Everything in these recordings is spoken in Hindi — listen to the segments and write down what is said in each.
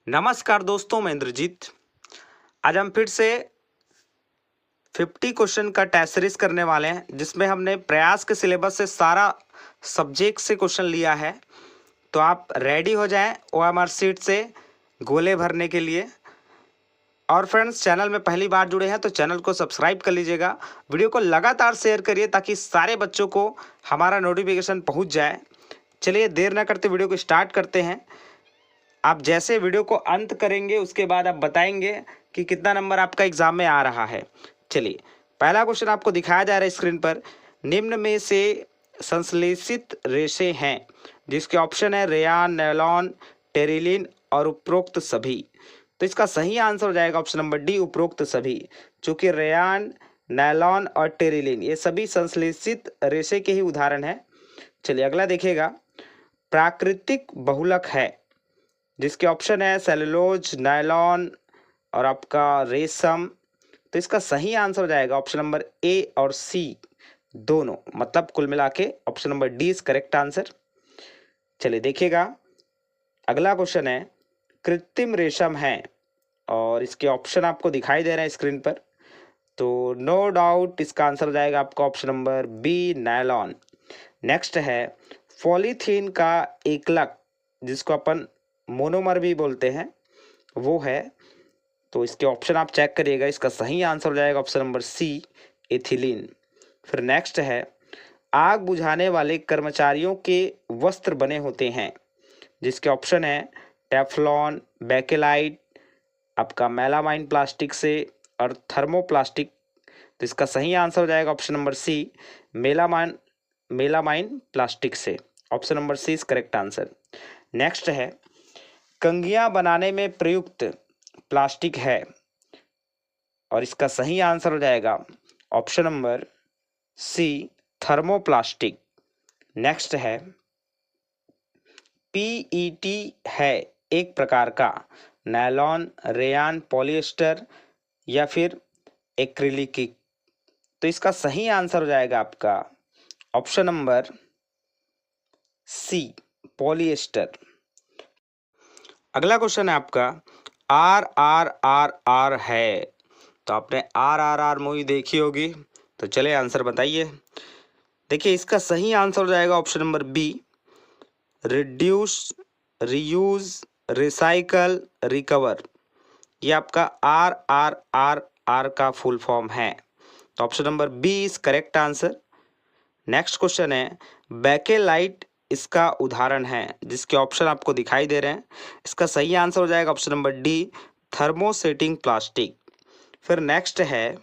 नमस्कार दोस्तों, मैं इंद्रजीत। आज हम फिर से 50 क्वेश्चन का टेस्ट सीरीज करने वाले हैं, जिसमें हमने प्रयास के सिलेबस से सारा सब्जेक्ट से क्वेश्चन लिया है। तो आप रेडी हो जाएं OMR शीट से गोले भरने के लिए। और फ्रेंड्स, चैनल में पहली बार जुड़े हैं तो चैनल को सब्सक्राइब कर लीजिएगा। वीडियो को लगातार शेयर करिए ताकि सारे बच्चों को हमारा नोटिफिकेशन पहुँच जाए। चलिए देर न करते वीडियो को स्टार्ट करते हैं। आप जैसे वीडियो को अंत करेंगे उसके बाद आप बताएंगे कि कितना नंबर आपका एग्जाम में आ रहा है। चलिए, पहला क्वेश्चन आपको दिखाया जा रहा है स्क्रीन पर। निम्न में से संश्लेषित रेशे हैं, जिसके ऑप्शन है रेयान, नायलॉन, टेरिलिन और उपरोक्त सभी। तो इसका सही आंसर हो जाएगा ऑप्शन नंबर डी, उपरोक्त सभी। चूंकि रेयान, नायलॉन और टेरिलिन ये सभी संश्लेषित रेशे के ही उदाहरण हैं। चलिए अगला देखिएगा। प्राकृतिक बहुलक है, जिसके ऑप्शन है सेलुलोज, नायलॉन और आपका रेशम। तो इसका सही आंसर हो जाएगा ऑप्शन नंबर ए और सी दोनों, मतलब कुल मिला के option number D is correct answer. चलिए देखिएगा, अगला क्वेश्चन है कृत्रिम रेशम है और इसके ऑप्शन आपको दिखाई दे रहे हैं स्क्रीन पर। तो नो डाउट इसका आंसर हो जाएगा आपका option number B, nylon. Next है पॉलीथीन का एकलक, जिसको अपन मोनोमर भी बोलते हैं, वो है। तो इसके ऑप्शन आप चेक करिएगा। इसका सही आंसर हो जाएगा ऑप्शन नंबर सी, एथिलीन। फिर नेक्स्ट है आग बुझाने वाले कर्मचारियों के वस्त्र बने होते हैं, जिसके ऑप्शन है टेफ्लॉन, बेकेलाइट, आपका मेलामाइन प्लास्टिक से और थर्मोप्लास्टिक। तो इसका सही आंसर हो जाएगा option number C, melamine plastic से। Option number C is correct answer. Next है कंघियां बनाने में प्रयुक्त प्लास्टिक है और इसका सही आंसर हो जाएगा option number C, thermoplastic. Next है पीईटी है एक प्रकार का नायलॉन, रेयान, पॉलिएस्टर या फिर एक्रिलिक। तो इसका सही आंसर हो जाएगा आपका ऑप्शन नंबर सी, पॉलिएस्टर। अगला क्वेश्चन है आपका RRR है। तो आपने RRR मूवी देखी होगी, तो चले आंसर बताइए। देखिए, इसका सही आंसर हो जाएगा option number B, reduce, reuse, recycle, recover. ये आपका RRR का फुल फॉर्म है। तो option number B is correct answer. Next question है बेकेलाइट इसका उदाहरण है, जिसके ऑप्शन आपको दिखाई दे रहे हैं। इसका सही आंसर हो जाएगा option number D, thermosetting plastic. फिर नेक्स्ट है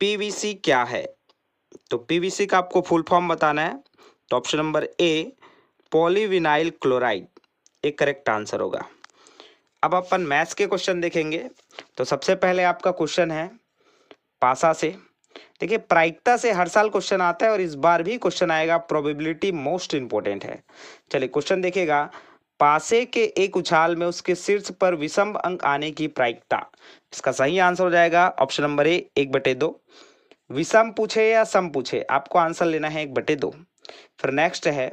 पीवीसी क्या है। तो पीवीसी का आपको फुल फॉर्म बताना है। तो ऑप्शन नंबर ए, पॉलीविनाइल क्लोराइड एक करेक्ट आंसर होगा। अब अपन मैथ्स के क्वेश्चन देखेंगे। तो सबसे पहले आपका क्वेश्चन है पासा से। देखिए, प्रायिकता से हर साल क्वेश्चन आता है और इस बार भी क्वेश्चन आएगा। प्रोबेबिलिटी मोस्ट इंपॉर्टेंट है। चलिए क्वेश्चन देखिएगा। पासे के एक उछाल में उसके शीर्ष पर विषम अंक आने की प्रायिकता। इसका सही आंसर हो जाएगा ऑप्शन नंबर ए, 1/2। विषम पूछे या सम पूछे, आपको आंसर लेना है 1/2। फिर नेक्स्ट है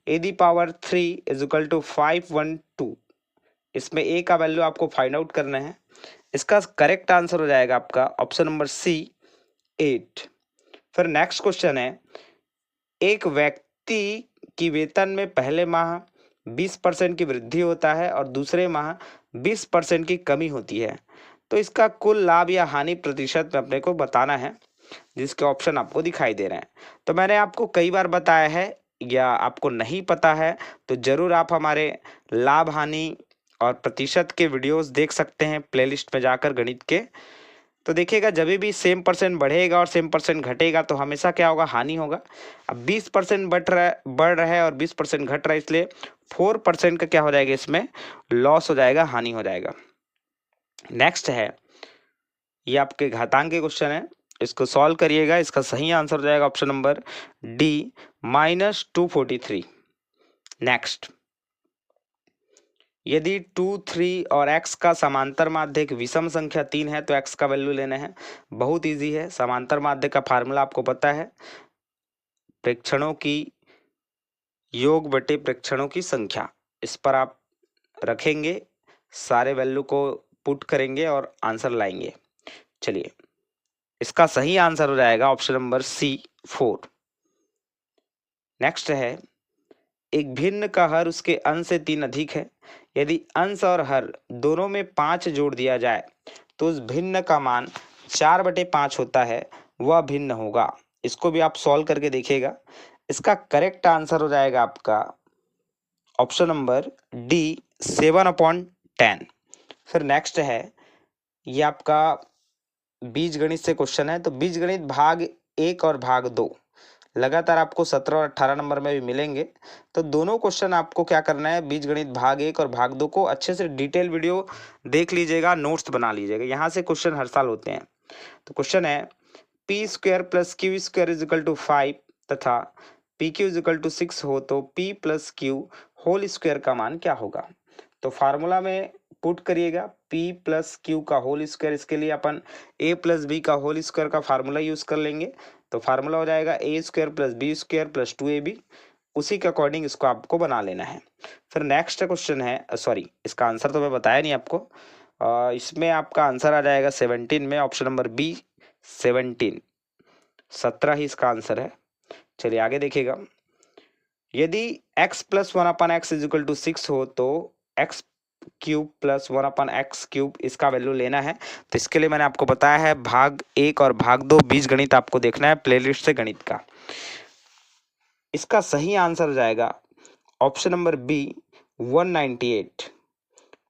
a⁻³ = 512। इसमें a का वैल्यू आपको फाइंड आउट करना है। इसका करेक्ट आंसर हो जाएगा आपका ऑप्शन नंबर सी, 8। फिर नेक्स्ट क्वेश्चन है एक व्यक्ति की वेतन में पहले माह 20% की वृद्धि होता है और दूसरे माह 20% की कमी होती है। तो इसका कुल लाभ या हानि प्रतिशत में अपने को बताना है, जिसके ऑप्शन आपको दिखाई दे रहे हैं। तो मैंने आपको कई बार बताया है, या आपको नहीं पता है तो जरूर आप हमारे लाभ हानि और प्रतिशत के वीडियोस देख सकते हैं प्लेलिस्ट में जाकर गणित के। तो देखिएगा, जब भी सेम परसेंट बढ़ेगा और सेम परसेंट घटेगा तो हमेशा क्या होगा, हानि होगा। अब 20% बढ़ रहा है और 20% घट रहा है, इसलिए 4% का क्या हो जाएगा, इसमें लॉस हो जाएगा, हानि हो जाएगा। नेक्स्ट है ये आपके घातांक के क्वेश्चन है, इसको सॉल्व करिएगा। इसका सही आंसर हो जाएगा ऑप्शन नंबर डी, -243। नेक्स्ट, यदि 2, 3 और x का समांतर माध्य एक विषम संख्या 3 है तो x का वैल्यू लेना है। बहुत इजी है। समांतर माध्य का फार्मूला आपको पता है, प्रेक्षणों की योग बटे प्रेक्षणों की संख्या। इस पर आप रखेंगे, सारे वैल्यू को पुट करेंगे और आंसर लाएंगे। चलिए, इसका सही आंसर हो जाएगा ऑप्शन नंबर सी 4। नेक्स्ट है, एक भिन्न का हर उसके अंश से 3 अधिक है। यदि अंश और हर दोनों में 5 जोड़ दिया जाए तो उस भिन्न का मान 4/5 होता है, वह भिन्न होगा। इसको भी आप सॉल्व करके देखिएगा। इसका करेक्ट आंसर हो जाएगा आपका ऑप्शन नंबर डी 7/10। फिर नेक्स्ट है, ये आपका बीजगणित से क्वेश्चन है। तो बीजगणित भाग 1 और भाग 2 लगातार आपको 17 और 18 नंबर में भी मिलेंगे। तो दोनों क्वेश्चन आपको क्या करना है, बीजगणित भाग 1 और भाग 2 को अच्छे से डिटेल वीडियो देख लीजिएगा, नोट्स बना लीजिएगा। यहाँ से क्वेश्चन हर साल होते हैं। तो क्वेश्चन है p² + q² = 5 तथा pq = 6 हो तो p + q होल स्क्वायर का मान क्या होगा। तो फार्मूला में पुट करिएगा p + q का होल स्क्वायर। इसके लिए अपन a + b का होल स्क्वायर का फार्मूला यूज कर लेंगे। तो फार्मूला हो जाएगा a² + b² + 2ab। उसी के अकॉर्डिंग इसको आपको बना लेना है। फिर नेक्स्ट क्वेश्चन है, सॉरी इसका आंसर तो मैं बताया नहीं आपको। इसमें आपका आंसर आ जाएगा 17 में, ऑप्शन नंबर बी 17 17 ही इसका आंसर है। चलिए आगे देखिएगा। यदि x + 1/x = 6 हो तो x³ + 1/x³ इसका वैल्यू लेना है। तो इसके लिए मैंने आपको बताया है भाग 1 और भाग 2 बीजगणित आपको देखना है प्लेलिस्ट से गणित का। इसका सही आंसर हो जाएगा ऑप्शन नंबर बी 198।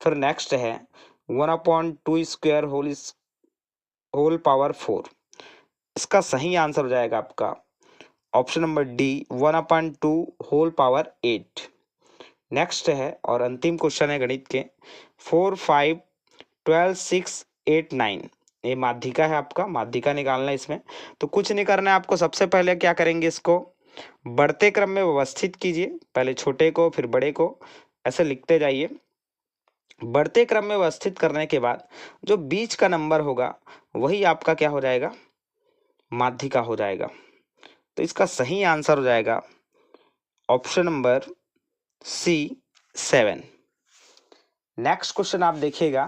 फिर नेक्स्ट है 1/2² होल पावर 4। इसका सही आंसर हो जाएगा आपका option number D 1/2 whole power 8। Next है और अंतिम क्वेश्चन है गणित के 4, 5, 12, 6, 8, 9। ये माध्यिका है, आपका माध्यिका निकालना है इसमें। तो कुछ नहीं करना है आपको, सबसे पहले क्या करेंगे, इसको बढ़ते क्रम में व्यवस्थित कीजिए। पहले छोटे को फिर बड़े को ऐसे लिखते जाइए। बढ़ते क्रम में व्यवस्थित करने के बाद जो बीच का नंबर होगा वही आपका क्या हो जाएगा, माध्यिका हो जाएगा। तो इसका सही आंसर हो जाएगा option number C 7। Next question आप देखिएगा।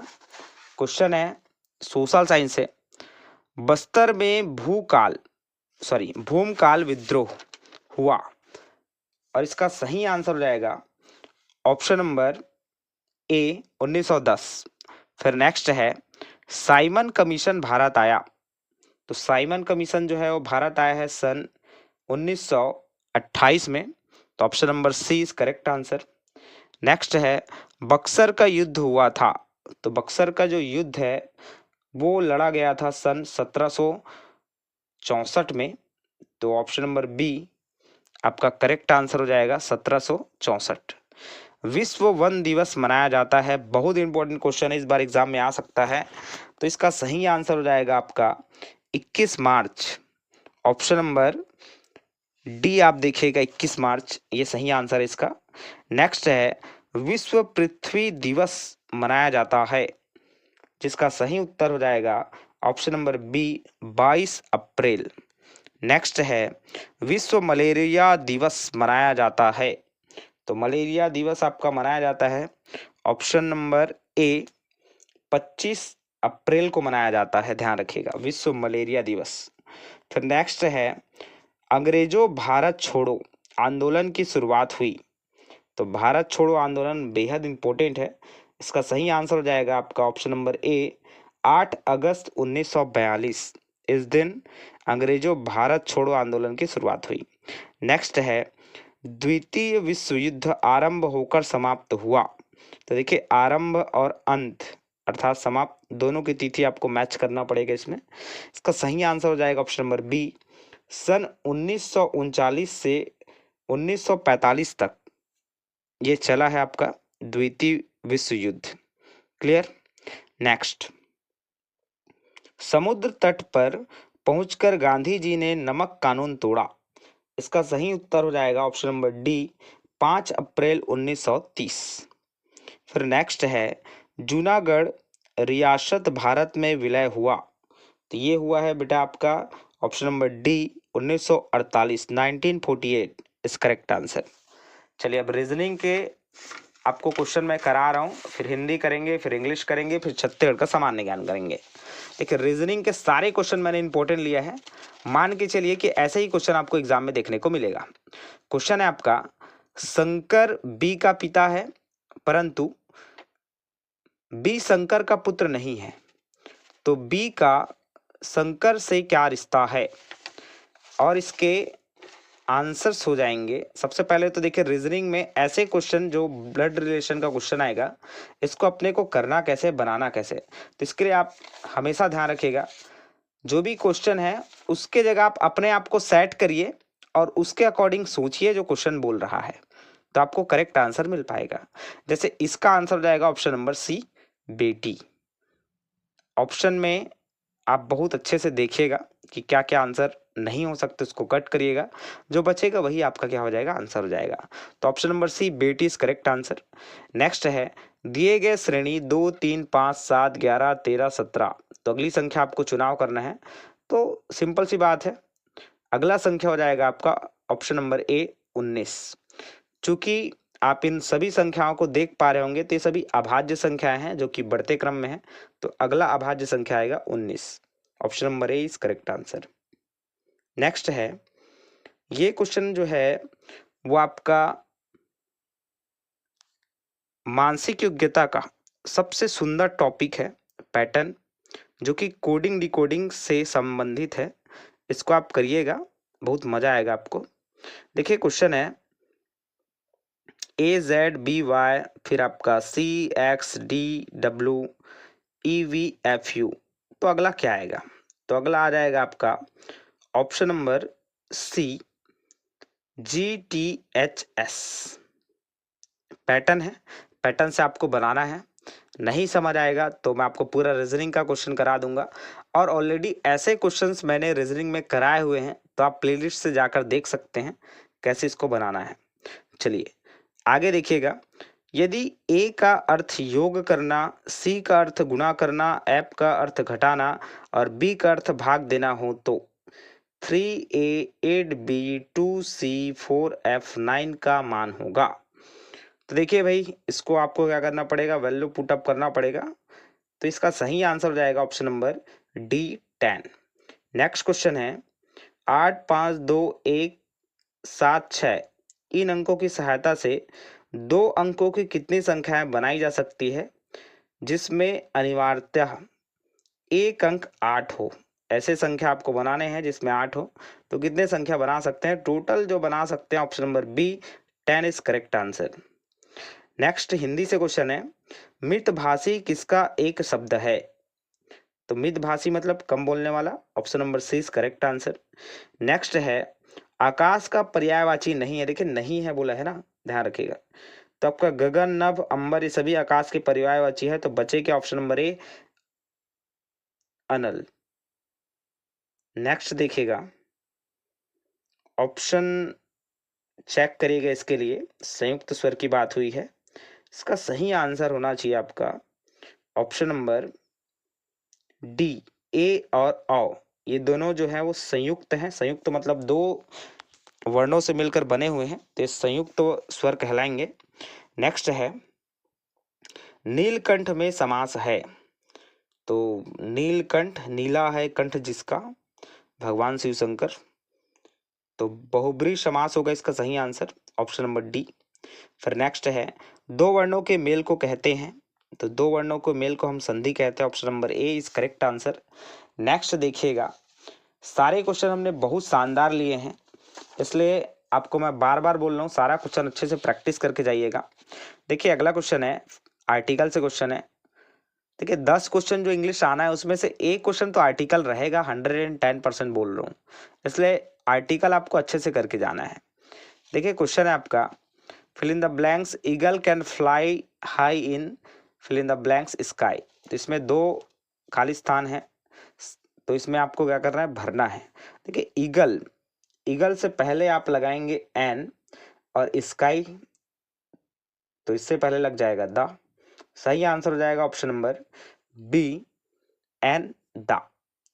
क्वेश्चन है सोशल साइंस से। बस्तर में भूमकाल विद्रोह हुआ और इसका सही आंसर हो जाएगा ऑप्शन नंबर ए 1910। फिर नेक्स्ट है साइमन कमीशन भारत आया। तो साइमन कमीशन जो है वो भारत आया है सन 1928 में। तो option number C is correct answer. Next है बक्सर का युद्ध हुआ था। तो बक्सर का जो युद्ध है वो लड़ा गया था सन 1764 में। तो ऑप्शन नंबर बी आपका करेक्ट आंसर हो जाएगा 1764। विश्व वन दिवस मनाया जाता है। बहुत इंपॉर्टेंट क्वेश्चन है, इस बार एग्जाम में आ सकता है। तो इसका सही आंसर हो जाएगा आपका 21 मार्च। ऑप्शन नंबर डी आप देखिएगा 21 मार्च, ये सही आंसर है इसका। नेक्स्ट है विश्व पृथ्वी दिवस मनाया जाता है, जिसका सही उत्तर हो जाएगा ऑप्शन नंबर बी 22 अप्रैल। नेक्स्ट है विश्व मलेरिया दिवस मनाया जाता है। तो मलेरिया दिवस आपका मनाया जाता है ऑप्शन नंबर ए 25 अप्रैल को मनाया जाता है, ध्यान रखिएगा, विश्व मलेरिया दिवस। फिर नेक्स्ट है अंग्रेजों भारत छोड़ो आंदोलन की शुरुआत हुई। तो भारत छोड़ो आंदोलन बेहद इंपॉर्टेंट है। इसका सही आंसर हो जाएगा आपका ऑप्शन नंबर ए 8 अगस्त 1942। इस दिन अंग्रेजों भारत छोड़ो आंदोलन की शुरुआत हुई। नेक्स्ट है द्वितीय विश्व युद्ध आरंभ होकर समाप्त हुआ। तो देखिए आरंभ और अंत अर्थात समाप्त दोनों की तिथि आपको मैच करना पड़ेगा इसमें। इसका सही आंसर हो जाएगा ऑप्शन नंबर बी सन 1939 से 1945 तक ये चला है आपका द्वितीय विश्व युद्ध। क्लियर। नेक्स्ट, समुद्र तट पर पहुंचकर गांधी जी ने नमक कानून तोड़ा। इसका सही उत्तर हो जाएगा ऑप्शन नंबर डी 5 अप्रैल 1930। फिर नेक्स्ट है जूनागढ़ रियासत भारत में विलय हुआ। तो ये हुआ है बेटा आपका option number D 1948 1948 is correct answer. चलिए अब रीजनिंग के आपको क्वेश्चन मैं करा रहा हूँ, फिर हिंदी करेंगे, फिर इंग्लिश करेंगे, फिर छत्तीसगढ़ का सामान्य ज्ञान करेंगे। देखिए रीजनिंग के सारे क्वेश्चन मैंने इंपॉर्टेंट लिया है, मान के चलिए कि ऐसे ही क्वेश्चन आपको एग्जाम में देखने को मिलेगा। क्वेश्चन है आपका, शंकर बी का पिता है परंतु बी शंकर का पुत्र नहीं है, तो बी का शंकर से क्या रिश्ता है? और इसके आंसर्स हो जाएंगे। सबसे पहले तो देखिए रीजनिंग में ऐसे क्वेश्चन जो ब्लड रिलेशन का क्वेश्चन आएगा, इसको अपने को करना कैसे, बनाना कैसे, तो इसके लिए आप हमेशा ध्यान रखिएगा, जो भी क्वेश्चन है उसके जगह आप अपने आप को सेट करिए और उसके अकॉर्डिंग सोचिए जो क्वेश्चन बोल रहा है, तो आपको करेक्ट आंसर मिल पाएगा। जैसे इसका आंसर हो जाएगा ऑप्शन नंबर सी, बेटी। ऑप्शन में आप बहुत अच्छे से देखिएगा कि क्या क्या आंसर नहीं हो सकते, उसको कट करिएगा, जो बचेगा वही आपका क्या हो जाएगा, आंसर हो जाएगा। तो ऑप्शन नंबर सी, बेटी इज करेक्ट आंसर। नेक्स्ट है, दिए गए श्रेणी 2, 3, 5, 7, 11, 13, 17, तो अगली संख्या आपको चुनाव करना है। तो सिंपल सी बात है, अगला संख्या हो जाएगा आपका ऑप्शन नंबर ए, 19। चूंकि आप इन सभी संख्याओं को देख पा रहे होंगे तो ये सभी अभाज्य संख्याएं हैं जो कि बढ़ते क्रम में है, तो अगला अभाज्य संख्या आएगा 19। Option number A is correct answer. Next है, ये क्वेश्चन जो है वो आपका मानसिक योग्यता का सबसे सुंदर टॉपिक है, पैटर्न, जो कि कोडिंग डिकोडिंग से संबंधित है। इसको आप करिएगा, बहुत मजा आएगा आपको। देखिए क्वेश्चन है, ए जेड बी वाई, फिर आपका C X D W E V F U, तो अगला क्या आएगा? तो अगला आ जाएगा आपका option number C, G T H S. Pattern है, पैटर्न से आपको बनाना है। नहीं समझ आएगा तो मैं आपको पूरा रीजनिंग का क्वेश्चन करा दूंगा, और ऑलरेडी ऐसे क्वेश्चंस मैंने रीजनिंग में कराए हुए हैं, तो आप प्लेलिस्ट से जाकर देख सकते हैं कैसे इसको बनाना है। चलिए आगे देखिएगा, यदि ए का अर्थ योग करना, सी का अर्थ गुणा करना, एफ का अर्थ घटाना और बी का अर्थ भाग देना हो तो 3a 8b 2c 4f 9 का मान होगा। तो देखिए भाई, इसको आपको क्या करना पड़ेगा, वैल्यू पुट अप करना पड़ेगा। तो इसका सही आंसर हो जाएगा option number D, 10। Next question है, 8 5 2 1 7 6, इन अंकों की सहायता से 2 अंकों की कितनी संख्याएं बनाई जा सकती है जिसमें अनिवार्यतः एक अंक 8 हो? ऐसे संख्या आपको बनाने हैं जिसमें 8 हो, तो कितने संख्या बना सकते हैं? टोटल जो बना सकते हैं option number B, 10 is correct answer. Next Hindi से क्वेश्चन है, मितभाषी किसका एक शब्द है? तो मितभाषी मतलब कम बोलने वाला, option number C is correct answer. Next है, आकाश का पर्यायवाची नहीं है। देखिए नहीं है बोला है ना, ध्यान रखिएगा। तो आपका गगन, नभ, अंबर ये सभी आकाश के पर्यायवाची है, तो बचे के ऑप्शन नंबर ए, अनल। नेक्स्ट देखिएगा, ऑप्शन चेक करिएगा, इसके लिए संयुक्त स्वर की बात हुई है, इसका सही आंसर होना चाहिए आपका ऑप्शन नंबर डी, ए और औ, ये दोनों जो है वो संयुक्त हैं। संयुक्त मतलब 2 वर्णों से मिलकर बने हुए हैं, तो ये संयुक्त स्वर कहलाएंगे। नेक्स्ट है, नीलकंठ में समास है। तो नीलकंठ, नीला है कंठ जिसका, भगवान शिव शंकर, तो बहुब्रीहि समास होगा इसका सही आंसर, ऑप्शन नंबर डी। फिर नेक्स्ट है, 2 वर्णों के मेल को कहते हैं, तो 2 वर्णों को मेल को हम संधि कहते हैं, option number A is correct answer. Next देखिएगा, सारे क्वेश्चन हमने बहुत शानदार लिए हैं, इसलिए आपको मैं बार बार बोल रहा हूँ, सारा क्वेश्चन अच्छे से प्रैक्टिस करके जाइएगा। देखिए अगला क्वेश्चन है, आर्टिकल से क्वेश्चन है। देखिए 10 क्वेश्चन जो इंग्लिश आना है उसमें से एक क्वेश्चन तो आर्टिकल रहेगा, 110% बोल रहा हूँ, इसलिए आर्टिकल आपको अच्छे से करके जाना है। देखिए क्वेश्चन है आपका, fill in the blanks, eagle can fly high in fill in the blanks sky. तो इसमें 2 खाली स्थान है, तो इसमें आपको क्या करना है, भरना है। देखिए ईगल, ईगल से पहले आप लगाएंगे एन, और स्काई तो इससे पहले लग जाएगा द। सही आंसर हो जाएगा option number B, an the.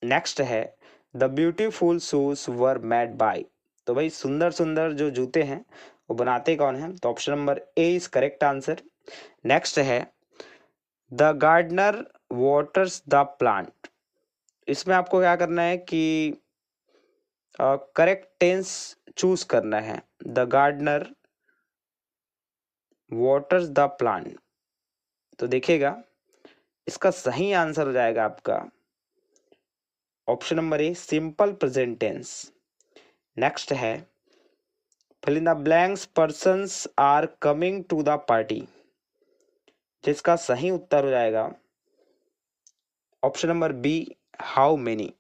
Next है, the beautiful shoes were made by. तो भाई सुंदर सुंदर जो जूते हैं वो बनाते कौन है? तो option number A is correct answer. Next है the gardener waters the plant. इसमें आपको क्या करना है कि करेक्ट टेंस चूज करना है। The gardener waters the plant, तो देखिएगा इसका सही आंसर हो जाएगा आपका option number A, simple present tense. Next है fill in the blanks, persons are coming to the party, जिसका सही उत्तर हो जाएगा option number B, how many.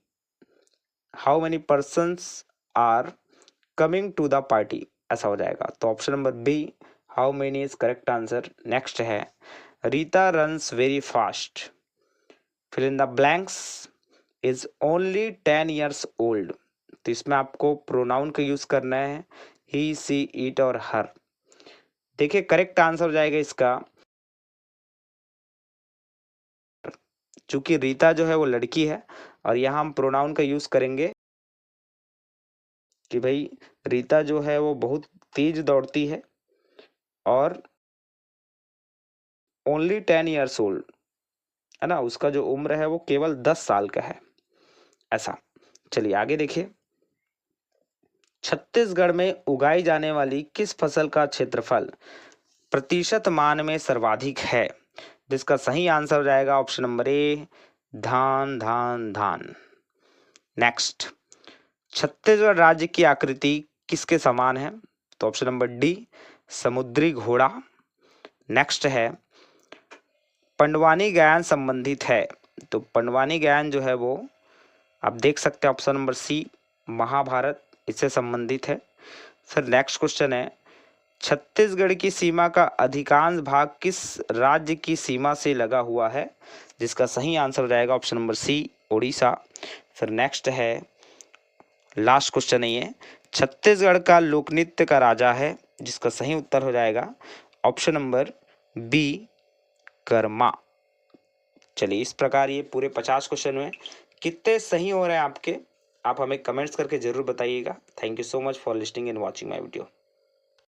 How many persons are coming to the party, ऐसा हो जाएगा। तो option number B, how many is correct answer. Next है Rita runs very fast, fill in the blanks, is only 10 years old. तो इसमें आपको प्रोनाउन का यूज करना है ही, सी, इट और हर। देखिए करेक्ट आंसर हो जाएगा इसका, चूंकि रीता जो है वो लड़की है और यहाँ हम प्रोनाउन का यूज करेंगे कि भाई रीता जो है वो बहुत तेज दौड़ती है और ओनली 10 years ओल्ड, है ना, उसका जो उम्र है वो केवल 10 साल का है, ऐसा। चलिए आगे देखिए, छत्तीसगढ़ में उगाई जाने वाली किस फसल का क्षेत्रफल प्रतिशत मान में सर्वाधिक है, जिसका सही आंसर हो जाएगा ऑप्शन नंबर ए, धान धान धान। नेक्स्ट, छत्तीसगढ़ राज्य की आकृति किसके समान है, तो ऑप्शन नंबर डी, समुद्री घोड़ा। नेक्स्ट है पंडवानी गायन संबंधित है, तो पंडवानी गायन जो है वो आप देख सकते हैं ऑप्शन नंबर सी, महाभारत, इससे संबंधित है। फिर नेक्स्ट क्वेश्चन है छत्तीसगढ़ की सीमा का अधिकांश भाग किस राज्य की सीमा से लगा हुआ है, जिसका सही आंसर हो जाएगा ऑप्शन नंबर सी, उड़ीसा। फिर नेक्स्ट है लास्ट क्वेश्चन है ये, छत्तीसगढ़ का लोक नृत्य का राजा है, जिसका सही उत्तर हो जाएगा ऑप्शन नंबर बी, कर्मा। चलिए इस प्रकार ये पूरे 50 क्वेश्चन हुए, कितने सही हो रहे हैं आपके, आप हमें कमेंट्स करके जरूर बताइएगा। Thank you so much for listening and watching my video.